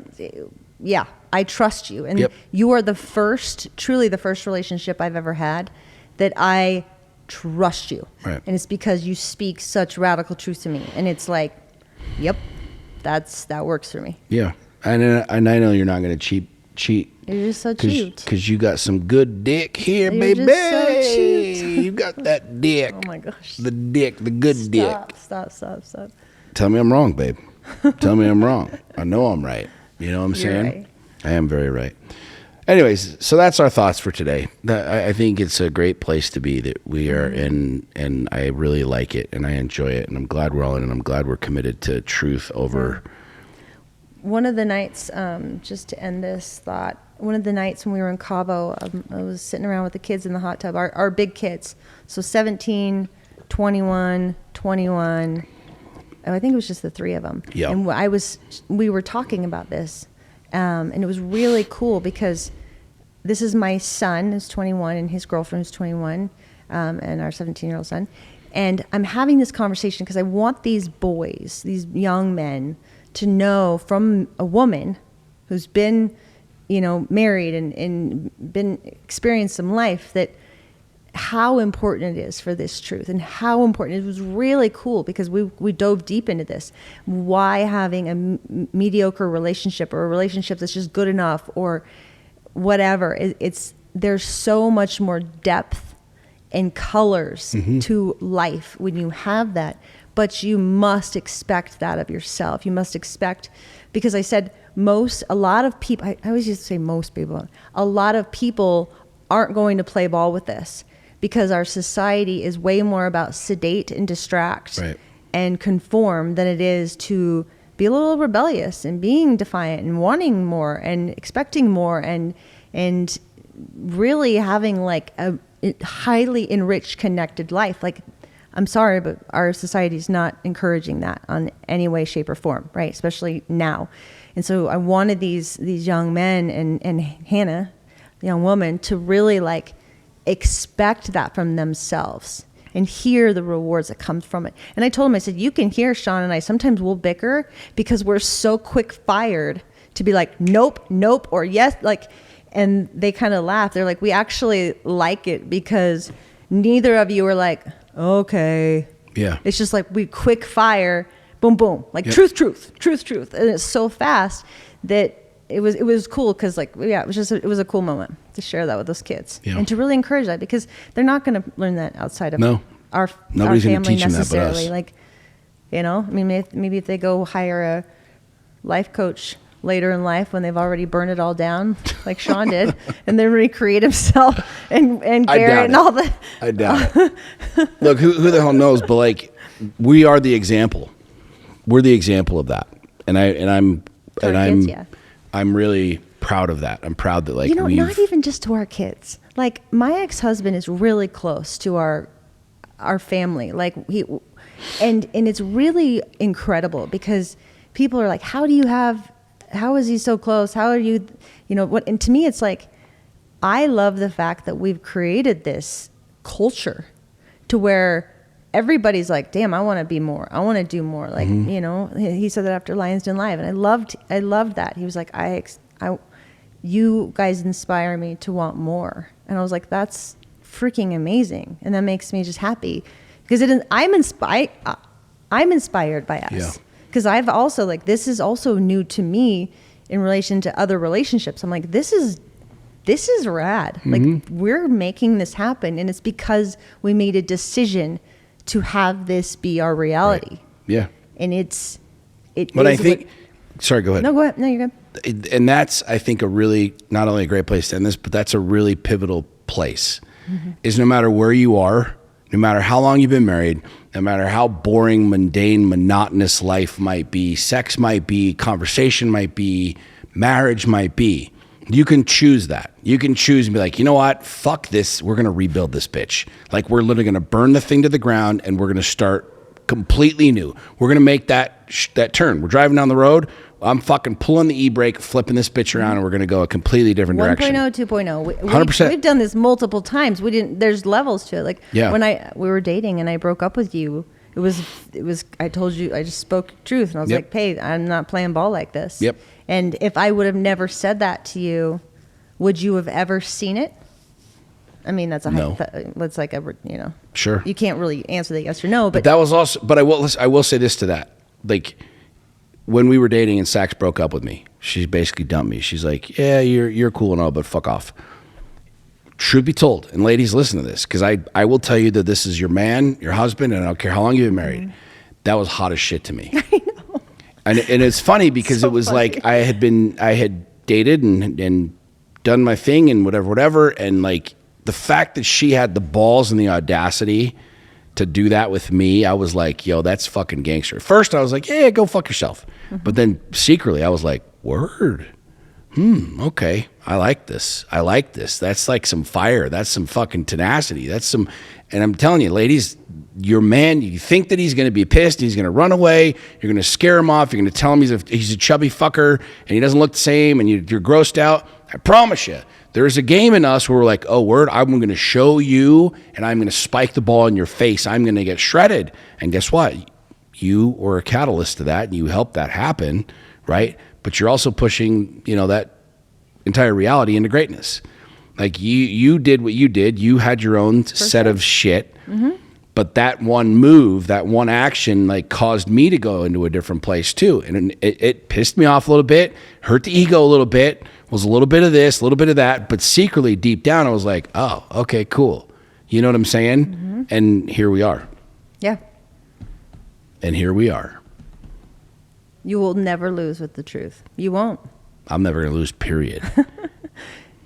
Yeah, I trust you. And Yep. you are truly the first relationship I've ever had that I trust you. Right. And it's because you speak such radical truth to me. And it's like, yep, that works for me. Yeah. And I know you're not going to cheat. You're just so cute. Because you got some good dick here, You're baby. just so cute. You got that dick. Oh my gosh. The dick, the good dick. Stop. Tell me I'm wrong, babe. Tell me I'm wrong. I know I'm right. You know what I'm saying? Right. I am very right. Anyways, so that's our thoughts for today. I think it's a great place to be that we are in, and I really like it, and I enjoy it, and I'm glad we're all in, and I'm glad we're committed to truth over. One of the nights, just to end this thought, one of the nights when we were in Cabo, I was sitting around with the kids in the hot tub, our big kids. So 17, 21, 21. I think it was just the three of them. Yeah. And we were talking about this, and it was really cool, because this is my son who's 21 and his girlfriend who's 21, and our 17-year-old son. And I'm having this conversation because I want these boys, these young men, to know from a woman who's been, married and been experienced some life, that how important it is for this truth, and how important it was. Really cool because we dove deep into this. Why having a mediocre relationship, or a relationship that's just good enough, or whatever, there's so much more depth and colors to life when you have that. But you must expect that of yourself. You must expect, because I said a lot of people, I always used to say most people, a lot of people aren't going to play ball with this, because our society is way more about sedate and distract and conform than it is to be a little rebellious and being defiant and wanting more and expecting more and really having like a highly enriched, connected life. Like, I'm sorry, but our society is not encouraging that on any way, shape, or form, right? Especially now. And so I wanted these young men and Hannah, the young woman, to really like expect that from themselves and hear the rewards that comes from it. And I told him, I said, you can hear Sean and I, sometimes we'll bicker because we're so quick fired to be like, nope, or yes, like, and they kind of laugh. They're like, we actually like it because neither of you are like, okay. Yeah. It's just like we quick fire, boom, boom, like truth. And it's so fast that it was cool because like, yeah, it was a cool moment to share that with those kids and to really encourage that, because they're not going to learn that outside of our family necessarily. Like, you know, I mean, maybe if they go hire a life coach later in life when they've already burned it all down, like Sean did, and then recreate himself and Garrett and all that. I doubt it. Look, who the hell knows? But like, we are the example. We're the example of that, I'm really proud of that. I'm proud that like not even just to our kids. Like my ex-husband is really close to our family. Like and it's really incredible because people are like, how is he so close? How are you, what? And to me, it's like, I love the fact that we've created this culture to where everybody's like, damn, I want to be more. I want to do more. Like, he said that after Lions Den Live, and I loved that. He was like, you guys inspire me to want more. And I was like, that's freaking amazing. And that makes me just happy because I'm inspired by us. Yeah. Because I've also, like, this is also new to me in relation to other relationships. I'm like, this is rad. Like, we're making this happen. And it's because we made a decision to have this be our reality. Right. Yeah. And sorry, go ahead. No, go ahead. No, you're good. And that's, I think, a really, not only a great place to end this, but that's a really pivotal place. Is no matter where you are, no matter how long you've been married, no matter how boring, mundane, monotonous life might be, sex might be, conversation might be, marriage might be, you can choose that. You can choose and be like, you know what? Fuck this. We're going to rebuild this bitch. Like, we're literally going to burn the thing to the ground and we're going to start completely new. We're going to make that turn. We're driving down the road. I'm fucking pulling the e-brake, flipping this bitch around, and we're going to go a completely different direction. 1.0, 2.0. 100%. We've done this multiple times. There's levels to it. Like when we were dating and I broke up with you, it was, I told you, I just spoke truth. And I was like, hey, I'm not playing ball like this. Yep. And if I would have never said that to you, would you have ever seen it? I mean, that's that's like Sure. You can't really answer that yes or no, but that was also, but I will say this to that. Like, when we were dating and Sax broke up with me, she basically dumped me. She's like, yeah, you're cool and all, but fuck off. Truth be told, and ladies, listen to this, because I will tell you that this is your man, your husband, and I don't care how long you've been married. That was hot as shit to me. I know. And it's funny because it was like I had dated and done my thing and whatever. And like the fact that she had the balls and the audacity to do that with me, I was like, yo, that's fucking gangster. At first I was like, yeah, go fuck yourself. But then secretly I was like, word. Okay. I like this. That's like some fire. That's some fucking tenacity. And I'm telling you, ladies, your man, you think that he's going to be pissed, he's going to run away, you're going to scare him off, you're going to tell him he's a chubby fucker and he doesn't look the same and you're grossed out. I promise you, there's a game in us where we're like, oh, word, I'm going to show you and I'm going to spike the ball in your face. I'm going to get shredded. And guess what? You were a catalyst to that and you helped that happen, right? But you're also pushing, that entire reality into greatness. Like you did what you did. You had your own set of shit. Mm-hmm. But that one move, that one action, like caused me to go into a different place too. And it pissed me off a little bit, hurt the ego a little bit, was a little bit of this, a little bit of that. But secretly, deep down, I was like, oh, okay, cool. You know what I'm saying? Mm-hmm. And here we are. Yeah. And here we are. You will never lose with the truth. You won't. I'm never going to lose, period.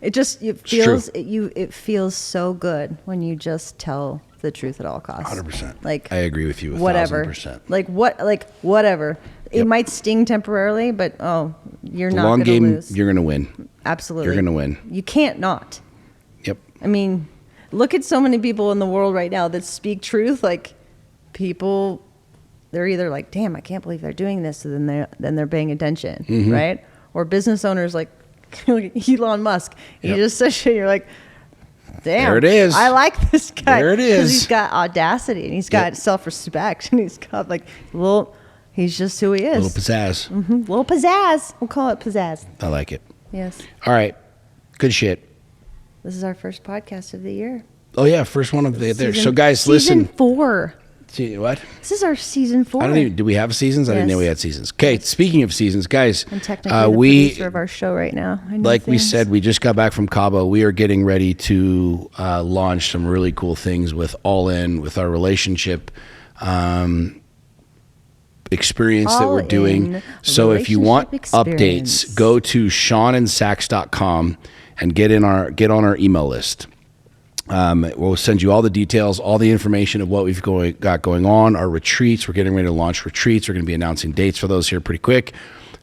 It feels so good when you just tell the truth at all costs. 100%. Like, I agree with you. Whatever. 1,000%. Whatever. Yep. It might sting temporarily, but you're the not long going to game, lose. you're going to win. Absolutely. You're going to win. You can't not. Yep. I mean, look at so many people in the world right now that speak truth. Like, people, they're either like, damn, I can't believe they're doing this. So then they're paying attention, mm-hmm. right? Or business owners like Elon Musk. He just says shit. You're like, damn, there it is. I like this guy. There it is. Because he's got audacity and he's got self-respect and he's got he's just who he is. A little pizzazz. Mm-hmm. Little pizzazz. We'll call it pizzazz. I like it. Yes. All right. Good shit. This is our first podcast of the year. Oh yeah, first one of the there. So guys, listen. Season 4. What? This is our season 4. I don't even. Do we have seasons? I didn't know we had seasons. Okay. Speaking of seasons, guys, I'm technically the producer of our show right now. Like we said, we just got back from Cabo. We are getting ready to launch some really cool things with All In, with our relationship experience that we're doing. So if you want updates, go to SeanandSax.com and get on our email list. We'll send you all the details, all the information of what we've got going on, our retreats. We're getting ready to launch retreats. We're going to be announcing dates for those here pretty quick.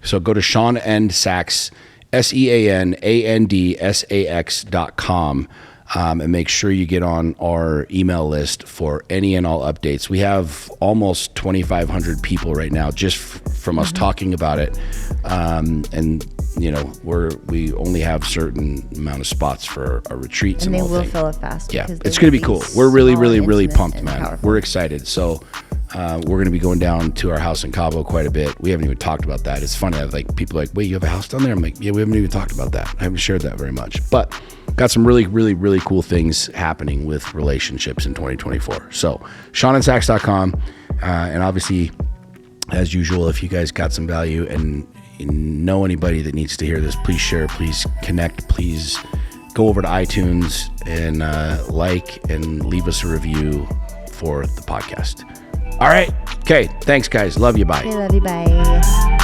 So go to SeanandSax, SeanandSax.com, and make sure you get on our email list for any and all updates. We have almost 2,500 people right now just from us talking about it. And you know, we only have certain amount of spots for our retreats and they all will thing. fill it fast. Yeah, it's going to be cool. We're really, really, really pumped, man. Powerful. We're excited. So we're going to be going down to our house in Cabo quite a bit. We haven't even talked about that. It's funny. Like people are like, wait, you have a house down there? I'm like, yeah, we haven't even talked about that. I haven't shared that very much, but got some really, really, really cool things happening with relationships in 2024. So SeanandSax.com, and obviously, as usual, if you guys got some value and know anybody that needs to hear this, please share, please connect, please go over to iTunes and like and leave us a review for the podcast. All right. Okay. Thanks, guys. Love you. Bye. Okay, love you. Bye.